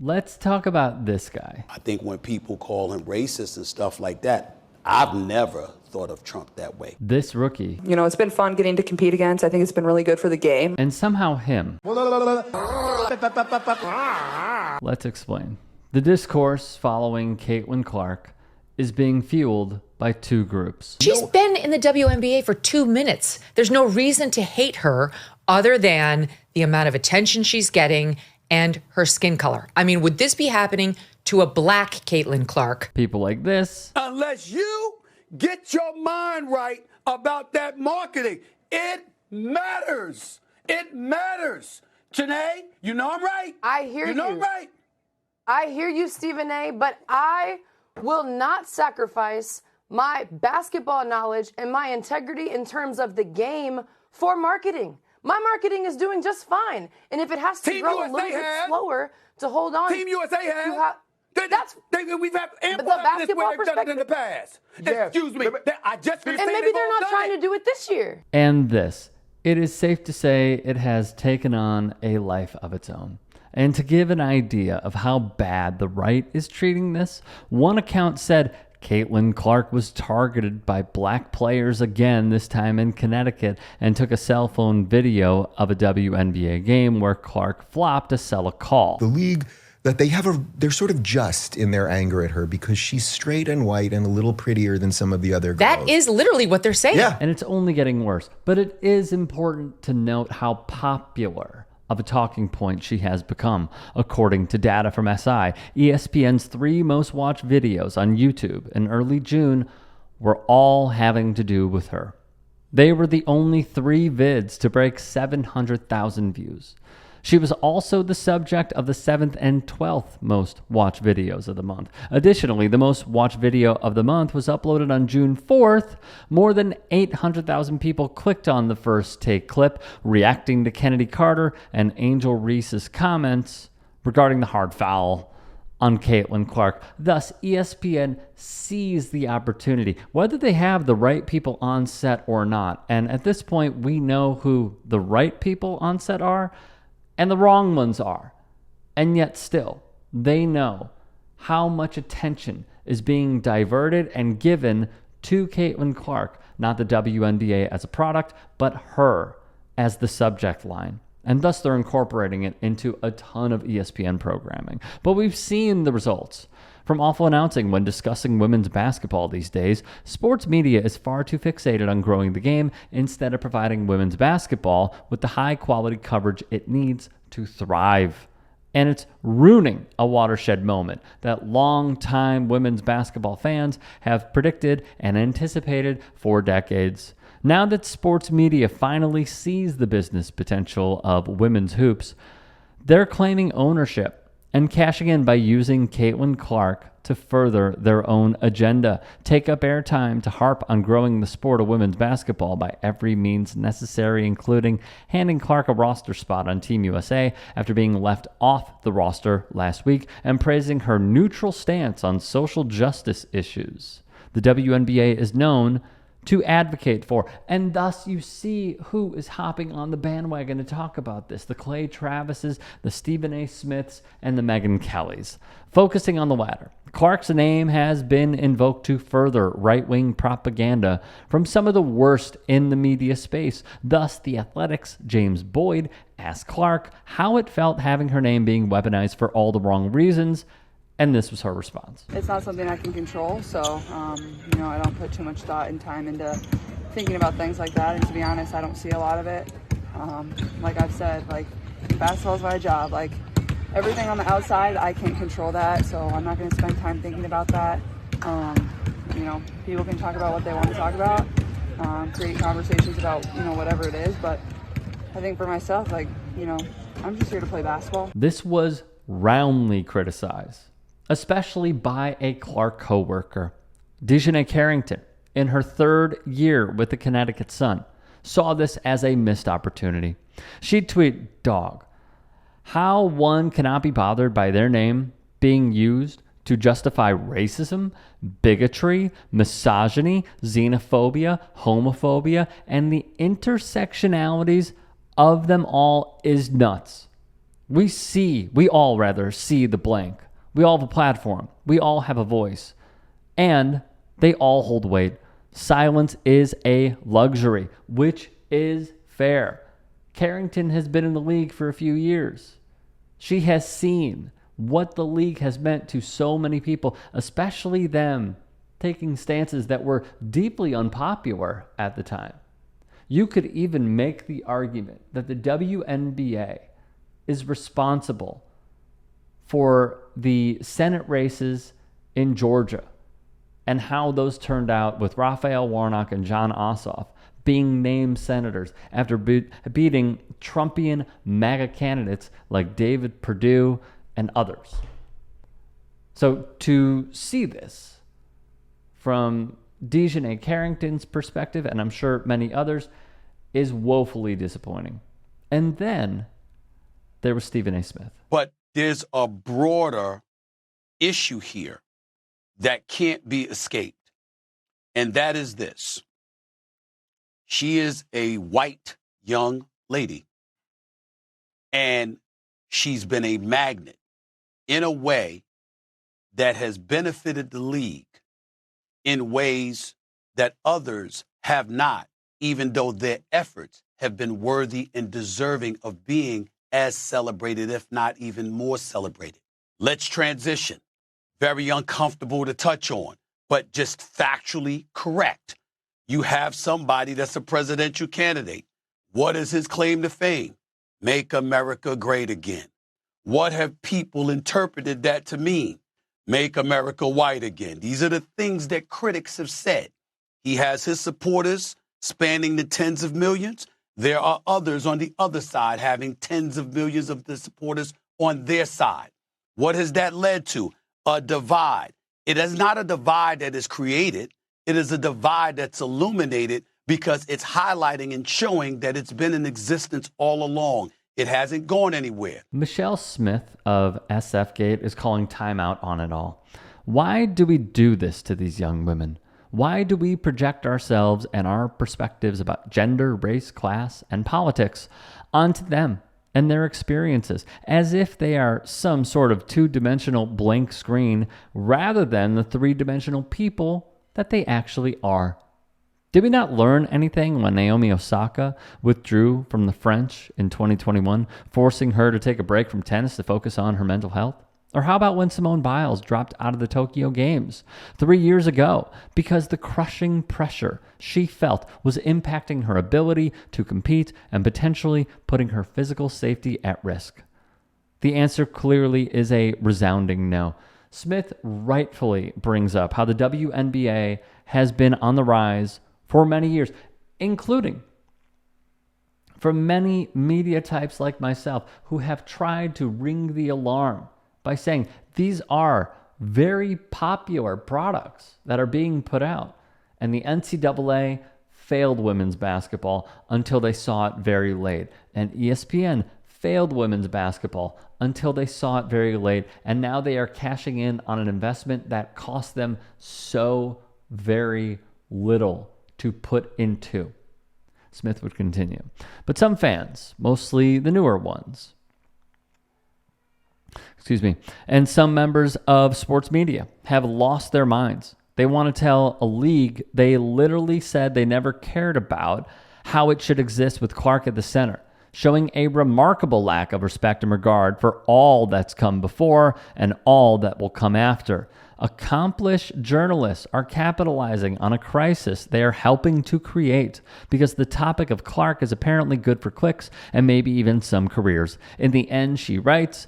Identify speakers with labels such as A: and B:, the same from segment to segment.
A: Let's talk about this guy.
B: I think when people call him racist and stuff like that, I've never thought of Trump that way.
A: This rookie.
C: You know, it's been fun getting to compete against. I think it's been really good for the game.
A: And somehow him. Let's explain. The discourse following Caitlin Clark is being fueled by two groups.
D: She's been in the WNBA for 2 minutes. There's no reason to hate her other than the amount of attention she's getting and her skin color. I mean, would this be happening to a black Caitlin Clark?
A: People like this.
E: Unless you get your mind right about that marketing, it matters. It matters. Janae, you know I'm right.
F: I hear you.
E: You know I'm right.
F: I hear you, Stephen A., but I will not sacrifice my basketball knowledge and my integrity in terms of the game for marketing. My marketing is doing just fine. And if it has to
E: Team
F: grow
E: USA
F: a little bit
E: has.
F: slower to hold on.
E: Team USA has. We've had ample
F: the
E: evidence
F: basketball
E: where they've done it in the past.
G: Yeah.
E: Excuse me. I just
F: And maybe they're not trying to do it this year.
A: And this. It is safe to say it has taken on a life of its own. And to give an idea of how bad the right is treating this, one account said Caitlin Clark was targeted by black players again, this time in Connecticut, and took a cell phone video of a WNBA game where Clark flopped to sell a call.
G: The league, that they're sort of just in their anger at her because she's straight and white and a little prettier than some of the other girls.
D: That is literally what they're saying.
G: Yeah.
A: And it's only getting worse. But it is important to note how popular of a talking point she has become. According to data from SI, ESPN's 3 most watched videos on YouTube in early June were all having to do with her. They were the only 3 vids to break 700,000 views. She was also the subject of the 7th and 12th most watched videos of the month. Additionally, the most watched video of the month was uploaded on June 4th. More than 800,000 people clicked on the first take clip, reacting to Kennedy Carter and Angel Reese's comments regarding the hard foul on Caitlin Clark. Thus, ESPN sees the opportunity, whether they have the right people on set or not. And at this point, we know who the right people on set are and the wrong ones are. And yet still, they know how much attention is being diverted and given to Caitlin Clark, not the WNBA as a product, but her as the subject line. And thus they're incorporating it into a ton of ESPN programming. But we've seen the results. From awful announcing when discussing women's basketball these days, sports media is far too fixated on growing the game instead of providing women's basketball with the high-quality coverage it needs to thrive. And it's ruining a watershed moment that long-time women's basketball fans have predicted and anticipated for decades. Now that sports media finally sees the business potential of women's hoops, they're claiming ownership and cashing in by using Caitlin Clark to further their own agenda, take up airtime to harp on growing the sport of women's basketball by every means necessary, including handing Clark a roster spot on Team USA after being left off the roster last week, and praising her neutral stance on social justice issues. The WNBA is known to advocate for. And thus you see who is hopping on the bandwagon to talk about this. The Clay Travises, the Stephen A. Smiths, and the Megyn Kellys. Focusing on the latter, Clark's name has been invoked to further right-wing propaganda from some of the worst in the media space. Thus, The Athletic's James Boyd asked Clark how it felt having her name being weaponized for all the wrong reasons. And this was her response.
C: It's not something I can control, so, I don't put too much thought and time into thinking about things like that. And to be honest, I don't see a lot of it. Like I've said, basketball is my job. Everything on the outside, I can't control that, so I'm not going to spend time thinking about that. People can talk about what they want to talk about, create conversations about, whatever it is. But I think for myself, I'm just here to play basketball.
A: This was roundly criticized, especially by a Clark coworker. Dejanay Carrington, in her 3rd year with the Connecticut Sun, saw this as a missed opportunity. She'd tweet, "Dog, how one cannot be bothered by their name being used to justify racism, bigotry, misogyny, xenophobia, homophobia, and the intersectionalities of them all is nuts. We all rather see the blank. We all have a platform. We all have a voice. And they all hold weight. Silence is a luxury, which is fair. Carrington has been in the league for a few years. She has seen what the league has meant to so many people, especially them taking stances that were deeply unpopular at the time. You could even make the argument that the WNBA is responsible for the Senate races in Georgia and how those turned out with Raphael Warnock and John Ossoff being named senators after beating Trumpian MAGA candidates like David Perdue and others. So to see this from Dejanay Carrington's perspective, and I'm sure many others, is woefully disappointing. And then there was Stephen A. Smith.
E: But there's a broader issue here that can't be escaped, and that is this. She is a white young lady, and she's been a magnet in a way that has benefited the league in ways that others have not, even though their efforts have been worthy and deserving of being as celebrated, if not even more celebrated. Let's transition. Very uncomfortable to touch on, but just factually correct. You have somebody that's a presidential candidate. What is his claim to fame? Make America great again. What have people interpreted that to mean? Make America white again. These are the things that critics have said. He has his supporters spanning the tens of millions. There are others on the other side having tens of millions of the supporters on their side. What has that led to? A divide. It is not a divide that is created. It is a divide that's illuminated because it's highlighting and showing that it's been in existence all along. It hasn't gone anywhere.
A: Michelle Smith of SFgate is calling timeout on it all. Why do we do this to these young women? Why do we project ourselves and our perspectives about gender, race, class, and politics onto them and their experiences as if they are some sort of two-dimensional blank screen rather than the three-dimensional people that they actually are? Did we not learn anything when Naomi Osaka withdrew from the French in 2021, forcing her to take a break from tennis to focus on her mental health? Or how about when Simone Biles dropped out of the Tokyo Games 3 years ago because the crushing pressure she felt was impacting her ability to compete and potentially putting her physical safety at risk? The answer clearly is a resounding no. Smith rightfully brings up how the WNBA has been on the rise for many years, including from many media types like myself who have tried to ring the alarm by saying these are very popular products that are being put out. And the NCAA failed women's basketball until they saw it very late. And ESPN failed women's basketball until they saw it very late. And now they are cashing in on an investment that cost them so very little to put into. Smith would continue. But some fans, mostly the newer ones, and some members of sports media have lost their minds. They want to tell a league they literally said they never cared about how it should exist with Clark at the center, showing a remarkable lack of respect and regard for all that's come before and all that will come after. Accomplished journalists are capitalizing on a crisis they are helping to create because the topic of Clark is apparently good for clicks and maybe even some careers. In the end, she writes,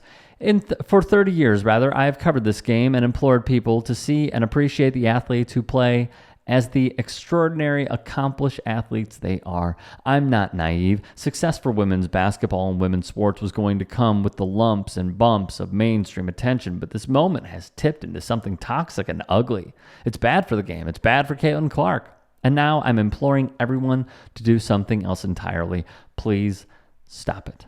A: for 30 years, I have covered this game and implored people to see and appreciate the athletes who play as the extraordinary, accomplished athletes they are. I'm not naive. Success for women's basketball and women's sports was going to come with the lumps and bumps of mainstream attention, but this moment has tipped into something toxic and ugly. It's bad for the game. It's bad for Caitlin Clark. And now I'm imploring everyone to do something else entirely. Please stop it.